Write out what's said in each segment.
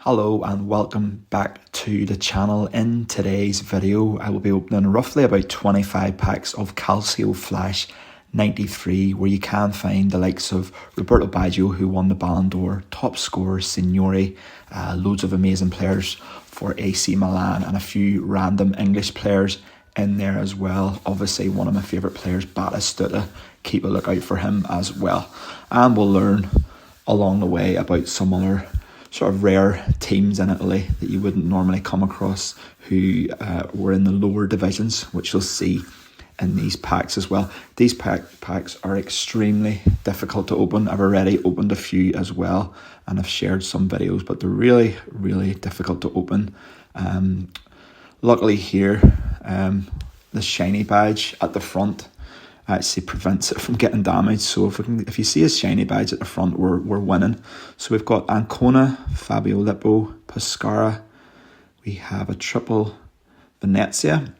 Hello and welcome back to the channel. In today's video I will be opening roughly about 25 packs of Calcio Flash 93, where you can find the likes of Roberto Baggio, who won the Ballon d'Or, top scorer Signori, loads of amazing players for AC Milan, and a few random English players in there as well. Obviously one of my favourite players, Batistuta, keep a look out for him as well. And we'll learn along the way about some other sort of rare teams in Italy that you wouldn't normally come across, who were in the lower divisions, which you'll see in these packs as well. These packs are extremely difficult to open. I've already opened a few as well and I've shared some videos, but they're really difficult to open. Luckily here, the shiny badge at the front actually prevents it from getting damaged. So if you see a shiny badge at the front, we're winning. So we've got Ancona, Fabio Lippo, Pescara. We have a triple Venezia,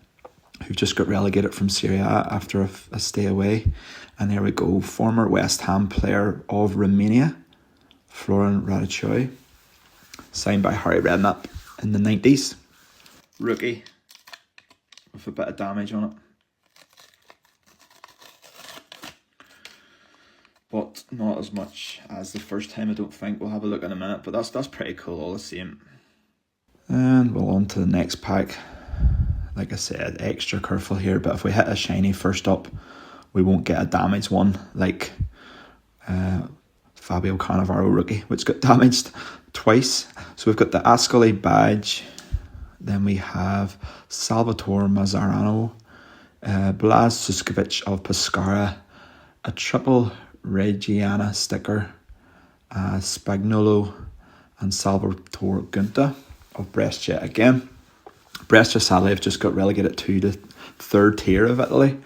who've just got relegated from Serie A after a stay away. And there we go, former West Ham player of Romania, Florin Radicchio, signed by Harry Redknapp in the 90s. Rookie with a bit of damage on it, but not as much as the first time, I don't think. We'll have a look in a minute, but that's pretty cool all the same. And we'll on to the next pack. Like I said, extra careful here, but if we hit a shiny first up, we won't get a damaged one like Fabio Cannavaro rookie, which got damaged twice. So we've got the Ascoli badge, then we have Salvatore Mazzarano, Blaz Suskovic of Pescara, a triple Reggiana sticker, Spagnolo and Salvatore Gunta of Brescia again. Brescia sadly have just got relegated to the third tier of Italy,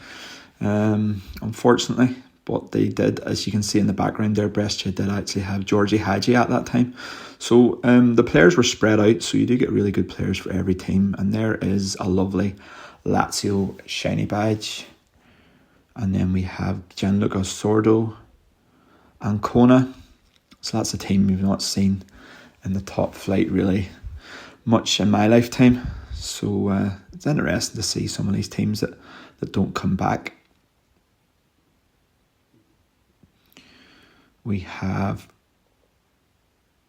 unfortunately. But they did, as you can see in the background there, Brescia did actually have Giorgi Hagi at that time. So the players were spread out, so you do get really good players for every team. And there is a lovely Lazio shiny badge. And then we have Gianluca Sordo, Ancona. So that's a team we've not seen in the top flight really much in my lifetime. So it's interesting to see some of these teams that don't come back. We have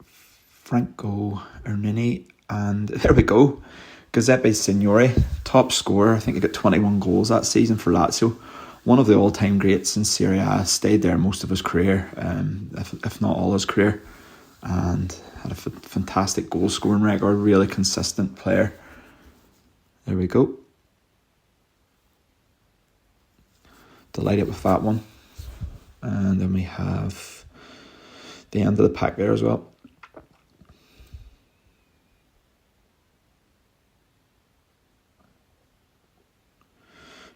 Franco Ernini, and there we go, Giuseppe Signori, top scorer. I think he got 21 goals that season for Lazio. One of the all-time greats in Serie A, stayed there most of his career, if not all his career, and had a fantastic goal-scoring record, really consistent player. There we go. Delighted with that one. And then we have the end of the pack there as well.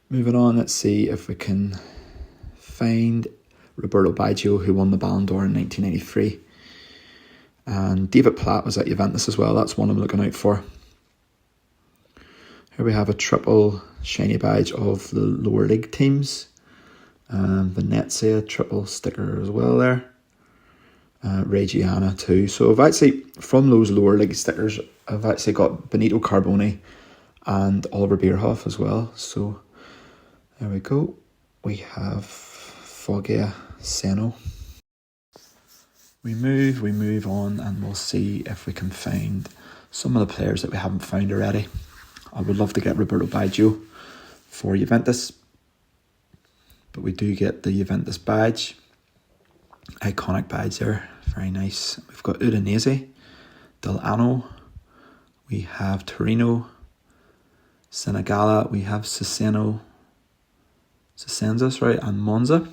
Moving on, let's see if we can find Roberto Baggio, who won the Ballon d'Or in 1993. And David Platt was at Juventus as well. That's one I'm looking out for. Here we have a triple shiny badge of the lower league teams. Venezia, triple sticker as well there. Reggiana too. So I've actually, from those lower league stickers, I've actually got Benito Carboni and Oliver Bierhoff as well. So there we go. We have Foggia Seno. We move on, and we'll see if we can find some of the players that we haven't found already. I would love to get Roberto Baggio for Juventus, but we do get the Juventus badge. Iconic badge there, very nice. We've got Udinese, Delano, we have Torino, Senegala, we have Cesena, right, and Monza,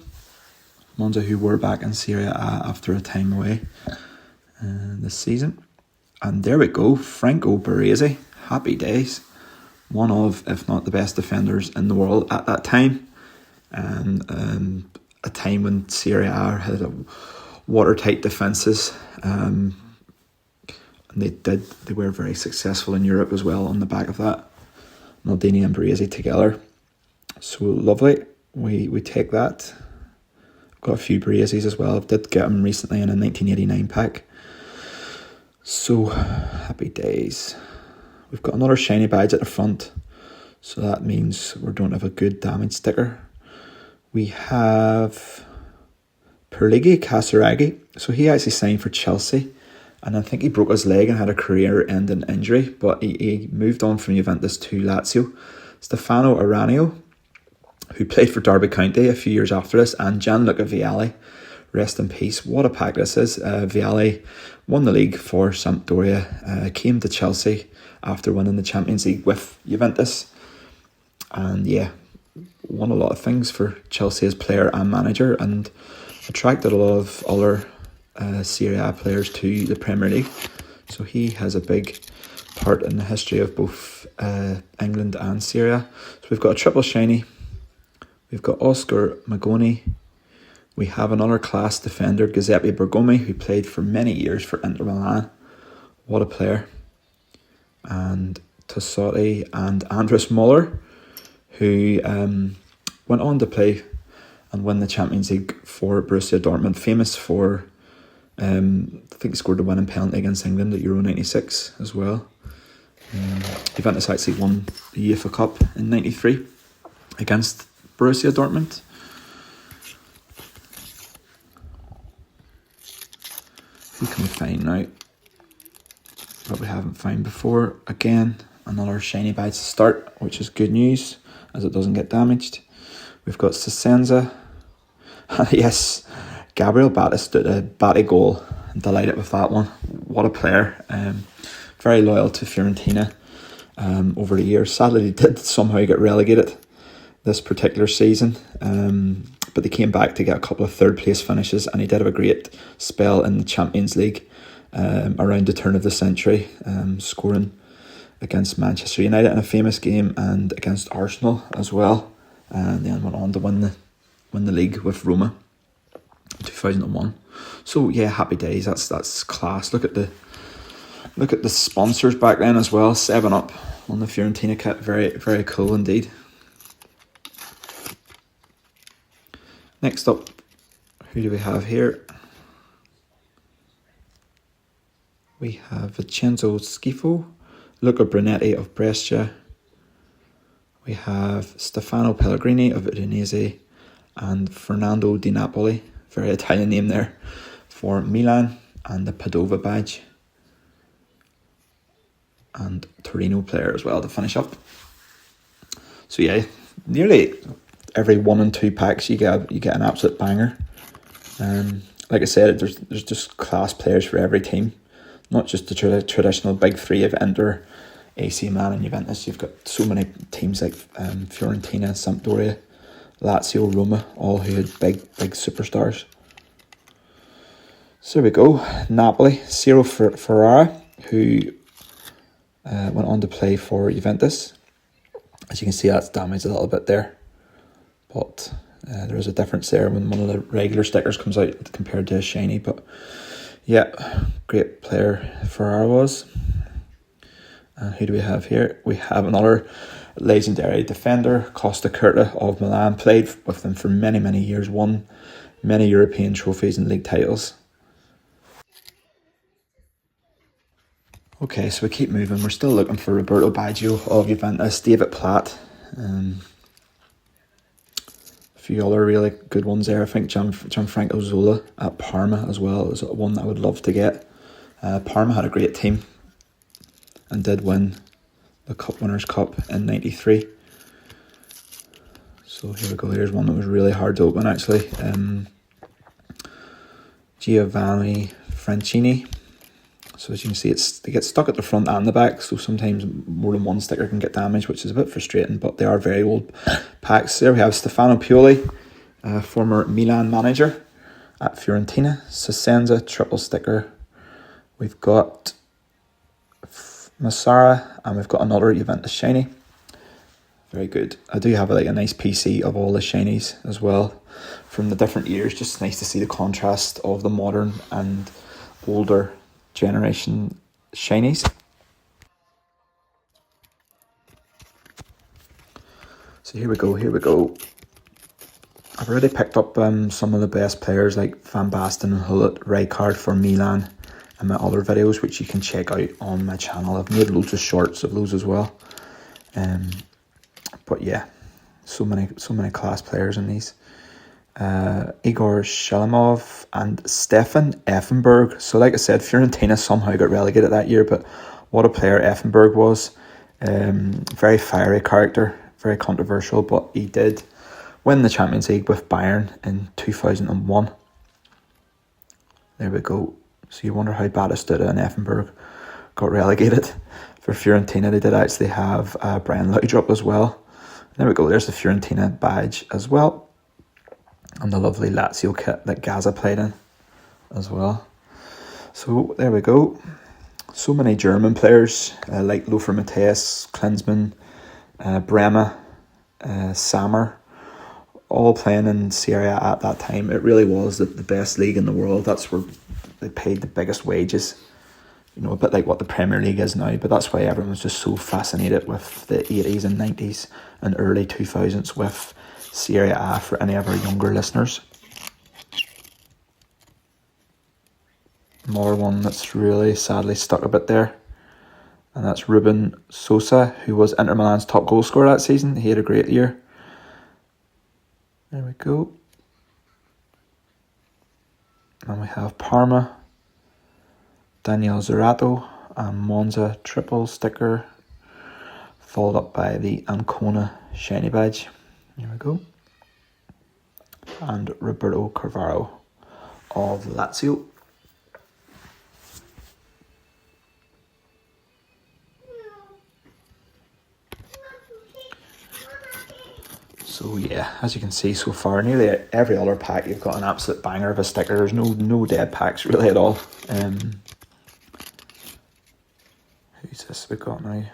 who were back in Serie A after a time away this season. And there we go, Franco Baresi, happy days. One of, if not the best defenders in the world at that time. And a time when Serie A had watertight defences. And they were very successful in Europe as well on the back of that. Maldini and Baresi together. So lovely. We take that. I've got a few Baresis as well. I did get them recently in a 1989 pack. So, happy days. We've got another shiny badge at the front, so that means we don't have a good damage sticker. We have Perligi Casaraghi. So he actually signed for Chelsea, and I think he broke his leg and had a career-ending injury, but he moved on from Juventus to Lazio. Stefano Aranio, who played for Derby County a few years after this, and Gianluca Vialli. Rest in peace. What a pack this is. Vialli won the league for Sampdoria, came to Chelsea after winning the Champions League with Juventus, and yeah, won a lot of things for Chelsea as player and manager, and attracted a lot of other Serie A players to the Premier League. So he has a big part in the history of both England and Serie A. So we've got a triple shiny. We've got Oscar Magoni. We have another class defender, Giuseppe Bergomi, who played for many years for Inter Milan. What a player. And Tossotti and Andres Muller, who went on to play and win the Champions League for Borussia Dortmund, famous for, I think he scored the winning penalty against England at Euro 96 as well. Juventus actually won the UEFA Cup in 93 against Borussia Dortmund. Who can we find now that we haven't found before? Again, another shiny badge to start, which is good news as it doesn't get damaged. We've got Cisenza. Yes, Gabriel Batistuta, batty goal. I'm delighted with that one. What a player. Very loyal to Fiorentina over the years. Sadly, he did somehow get relegated this particular season. But they came back to get a couple of third place finishes, and he did have a great spell in the Champions League around the turn of the century, scoring against Manchester United in a famous game and against Arsenal as well, and then went on to win the league with Roma in 2001. So yeah, happy days. That's class. Look at the sponsors back then as well. 7-Up on the Fiorentina kit. Very, very cool indeed. Next up, who do we have here? We have Vincenzo Schifo, Luca Brunetti of Brescia. We have Stefano Pellegrini of Udinese and Fernando Di Napoli, very Italian name there, for Milan, and the Padova badge. And Torino player as well to finish up. So yeah, nearly every 1 and 2 packs you get an absolute banger. Like I said, there's just class players for every team, not just the traditional big three of Inter, AC Milan and Juventus. You've got so many teams like Fiorentina, Sampdoria, Lazio, Roma, all who had big superstars. So there we go. Napoli, Ciro Ferrara, who went on to play for Juventus. As you can see, that's damaged a little bit there. But there is a difference there when one of the regular stickers comes out compared to a shiny. But yeah, great player Ferrara was. And who do we have here? We have another legendary defender, Costa Curta of Milan. Played with them for many, many years. Won many European trophies and league titles. Okay, so we keep moving. We're still looking for Roberto Baggio of Juventus, David Platt. Few other really good ones there. I think Gianfranco Zola at Parma as well is one that I would love to get. Parma had a great team and did win the Cup Winners' Cup in 93. So here we go. Here's one that was really hard to open actually. Giovanni Francini. So as you can see, they get stuck at the front and the back, so sometimes more than one sticker can get damaged, which is a bit frustrating, but they are very old packs. There we have Stefano Pioli, former Milan manager at Fiorentina. Cisenza, triple sticker. We've got Massara, and we've got another Juventus shiny. Very good. I do have a nice PC of all the shinies as well from the different years. Just nice to see the contrast of the modern and older generation shinies. So here we go. I've already picked up some of the best players like Van Basten and Gullit, Rijkaard for Milan, and my other videos, which you can check out on my channel. I've made loads of shorts of those as well. But yeah, so many class players in these. Igor Shalimov and Stefan Effenberg. So like I said, Fiorentina somehow got relegated that year, but what a player Effenberg was. Very fiery character, very controversial, but he did win the Champions League with Bayern in 2001. There we go. So you wonder how Batistuta and Effenberg got relegated. For Fiorentina, they did actually have Brian Laudrup as well. There we go, there's the Fiorentina badge as well. And the lovely Lazio kit that Gaza played in as well. So there we go. So many German players like Lothar Matthäus, Klinsmann, Bremer, Sammer, all playing in Serie A at that time. It really was the best league in the world. That's where they paid the biggest wages. You know, a bit like what the Premier League is now. But that's why everyone was just so fascinated with the 80s and 90s and early 2000s with Serie A for any of our younger listeners. More one that's really sadly stuck a bit there. And that's Ruben Sosa, who was Inter Milan's top goal scorer that season. He had a great year. There we go. And we have Parma, Daniel Zerato, and Monza triple sticker, followed up by the Ancona shiny badge. There we go. And Roberto Carvalho of Lazio. So yeah, as you can see so far, nearly every other pack you've got an absolute banger of a sticker. There's no dead packs really at all. Who's this we got now?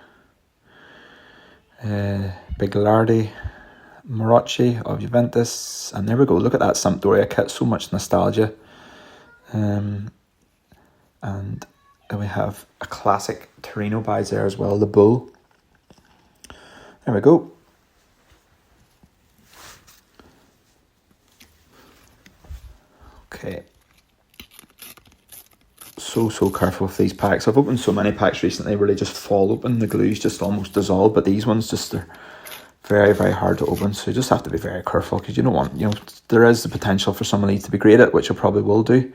Bigliardi, Morocci of Juventus, and there we go. Look at that Sampdoria kit, so much nostalgia. And then we have a classic Torino badge there as well, the bull. There we go. Okay. So careful with these packs. I've opened so many packs recently where they just fall open, the glue's just almost dissolved, but these ones they're very, very hard to open, so you just have to be very careful because you don't want, there is the potential for some of these to be graded, which I probably will do.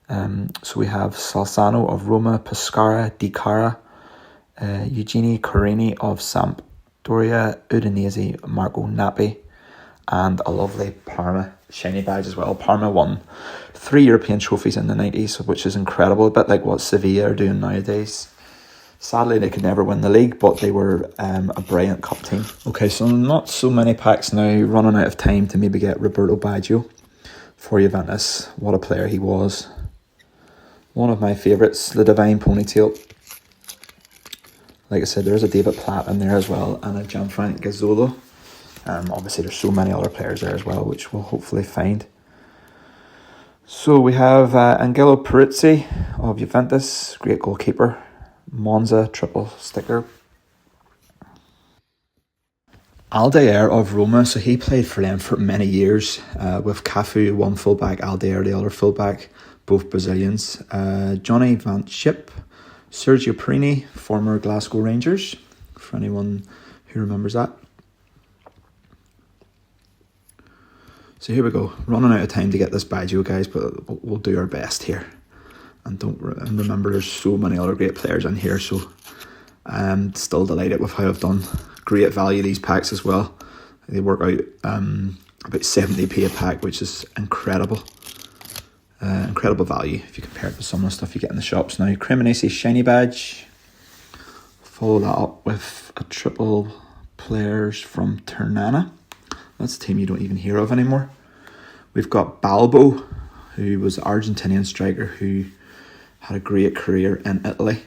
So we have Salzano of Roma, Pescara, Di Cara, Eugeni Corini of Sampdoria, Udinese, Marco Nappi, and a lovely Parma shiny badge as well. Parma won 3 European trophies in the 90s, which is incredible, a bit like what Sevilla are doing nowadays. Sadly, they could never win the league, but they were a brilliant cup team. Okay, so not so many packs now, running out of time to maybe get Roberto Baggio for Juventus. What a player he was. One of my favourites, the Divine Ponytail. Like I said, there's a David Platt in there as well, and a Gianfranco Gazzolo. Obviously, there's so many other players there as well, which we'll hopefully find. So we have Angelo Perizzi of Juventus, great goalkeeper. Monza triple sticker. Aldair of Roma, so he played for them for many years with Cafu, one fullback, Aldair the other fullback, both Brazilians. Johnny Van Schip, Sergio Perini, former Glasgow Rangers, for anyone who remembers that. So here we go, running out of time to get this Baggio, guys, but we'll do our best here. And remember, there's so many other great players in here, so I'm still delighted with how I've done. Great value these packs as well. They work out about 70p a pack, which is incredible. Incredible value if you compare it to some of the stuff you get in the shops now. Cremonese shiny badge. Follow that up with a triple players from Ternana. That's a team you don't even hear of anymore. We've got Balbo, who was an Argentinian striker who had a great career in Italy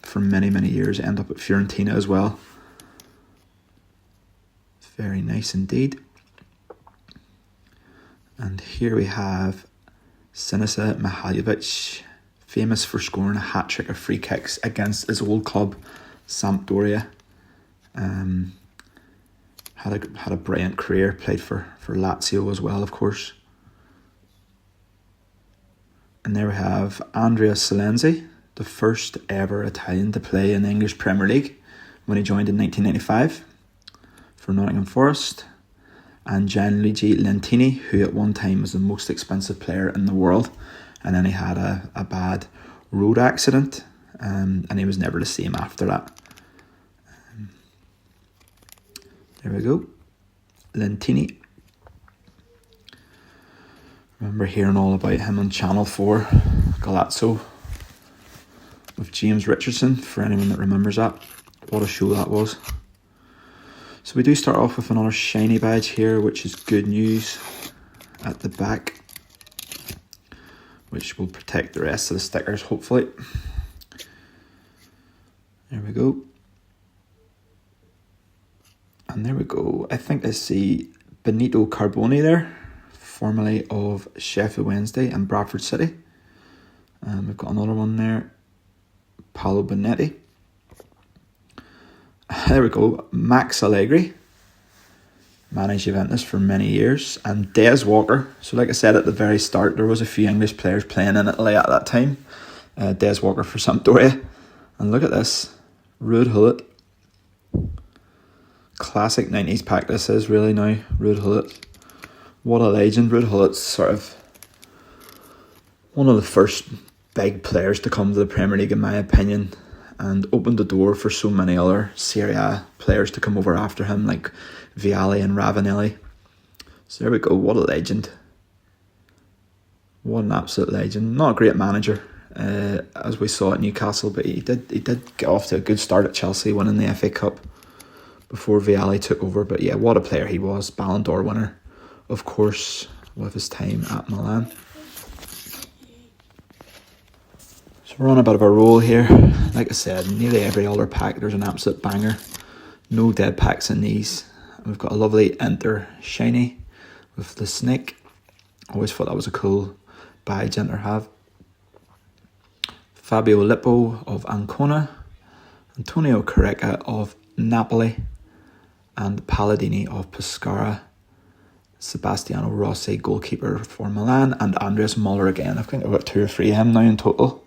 for many, many years. Ended up at Fiorentina as well. Very nice indeed. And here we have Sinisa Mihajlovic, famous for scoring a hat-trick of free kicks against his old club, Sampdoria. Had a brilliant career, played for Lazio as well, of course. And there we have Andrea Silenzi, the first ever Italian to play in the English Premier League when he joined in 1995 for Nottingham Forest. And Gianluigi Lentini, who at one time was the most expensive player in the world, and then he had a bad road accident, and he was never the same after that. There we go, Lentini. Remember hearing all about him on Channel 4, Galazzo, with James Richardson, for anyone that remembers that. What a show that was. So we do start off with another shiny badge here, which is good news at the back, which will protect the rest of the stickers, hopefully. There we go. And there we go. I think I see Benito Carboni there, formerly of Sheffield Wednesday and Bradford City. We've got another one there, Paolo Bonetti. There we go, Max Allegri, managed Juventus for many years, and Des Walker. So like I said at the very start, there was a few English players playing in Italy at that time. Des Walker for Sampdoria. And look at this, Ruud Gullit. Classic 90s pack this is really now, Ruud Gullit. What a legend. Ruud Gullit's sort of one of the first big players to come to the Premier League in my opinion, and opened the door for so many other Serie A players to come over after him, like Vialli and Ravanelli. So there we go, what a legend. What an absolute legend. Not a great manager, as we saw at Newcastle, but he did get off to a good start at Chelsea, winning the FA Cup before Vialli took over. But yeah, what a player he was. Ballon d'Or winner, of course, with his time at Milan. So we're on a bit of a roll here. Like I said, nearly every other pack there's an absolute banger. No dead packs in these. We've got a lovely Enter shiny with the snake. Always thought that was a cool badge Enter have. Fabio Lippo of Ancona, Antonio Careca of Napoli, and Palladini of Pescara. Sebastiano Rossi, goalkeeper for Milan, and Andreas Muller again. I think I've got 2 or 3 of him now in total.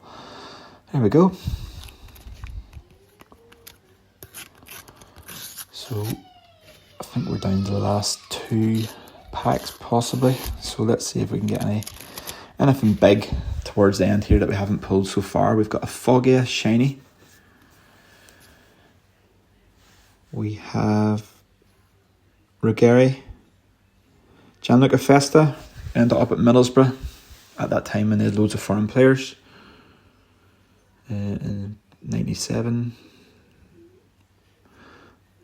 There we go. So I think we're down to the last 2 packs possibly. So let's see if we can get anything big towards the end here that we haven't pulled so far. We've got a Foggia shiny. We have Ruggeri. Gianluca Festa ended up at Middlesbrough at that time when they had loads of foreign players. In 97.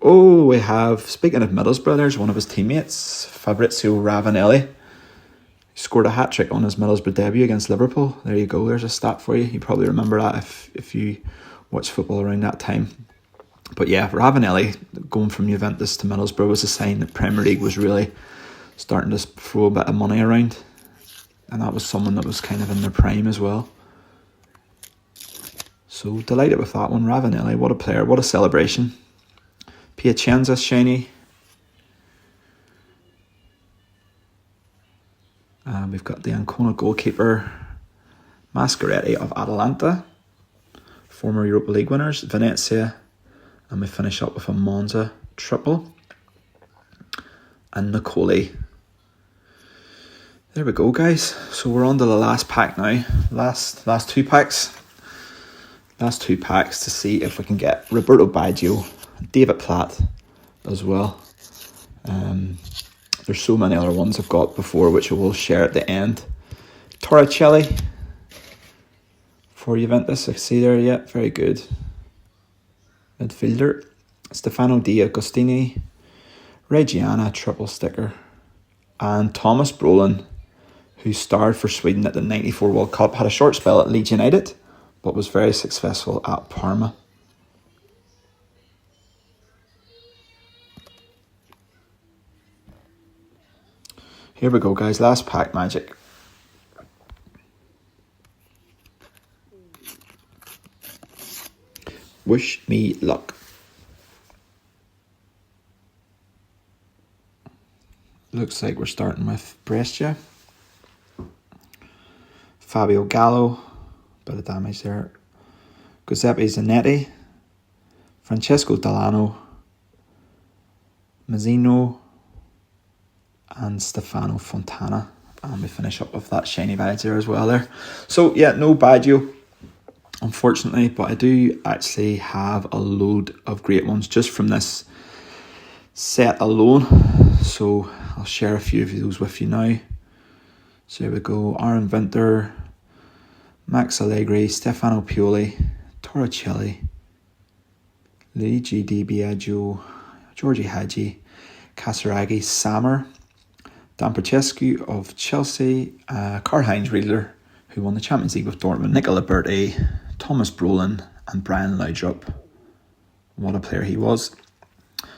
Oh, we have, speaking of Middlesbrough, there's one of his teammates, Fabrizio Ravanelli. He scored a hat-trick on his Middlesbrough debut against Liverpool. There you go, there's a stat for you. You probably remember that if you watched football around that time. But yeah, Ravanelli going from Juventus to Middlesbrough was a sign that Premier League was really starting to throw a bit of money around. And that was someone that was kind of in their prime as well. So delighted with that one. Ravanelli, what a player, what a celebration. Piacenza shiny. We've got the Ancona goalkeeper, Mascaretti of Atalanta, former Europa League winners, Venezia, and we finish up with a Monza triple. And Nicoli. There we go, guys. So we're on to the last pack now. Last 2 packs. Last 2 packs to see if we can get Roberto Baggio, David Platt as well. There's so many other ones I've got before, which I will share at the end. Torricelli for Juventus, I see there, yeah, very good. Midfielder. Stefano Di Agostini, Reggiana, triple sticker. And Thomas Brolin, who starred for Sweden at the 94 World Cup, had a short spell at Leeds United, but was very successful at Parma. Here we go, guys. Last pack magic. Wish me luck. Looks like we're starting with Brescia. Fabio Gallo, bit of damage there. Giuseppe Zanetti, Francesco Delano, Mazzino, and Stefano Fontana. And we finish up with that shiny badge there as well there. So yeah, no Baggio, unfortunately, but I do actually have a load of great ones just from this set alone. So I'll share a few of those with you now. So here we go. Aaron Vinter, Max Allegri, Stefano Pioli, Torricelli, Luigi Di Biagio, Giorgi Hagi, Casaraghi, Sammer, Dan Francescu of Chelsea, Karl-Heinz Riedler, who won the Champions League with Dortmund, Nicola Berti, Thomas Brolin, and Brian Laudrup. What a player he was.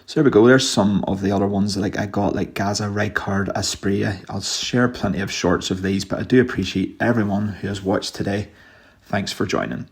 So here we go. There's some of the other ones that I got, like Gaza, Rijkaard, Asprilla. I'll share plenty of shorts of these, but I do appreciate everyone who has watched today. Thanks for joining.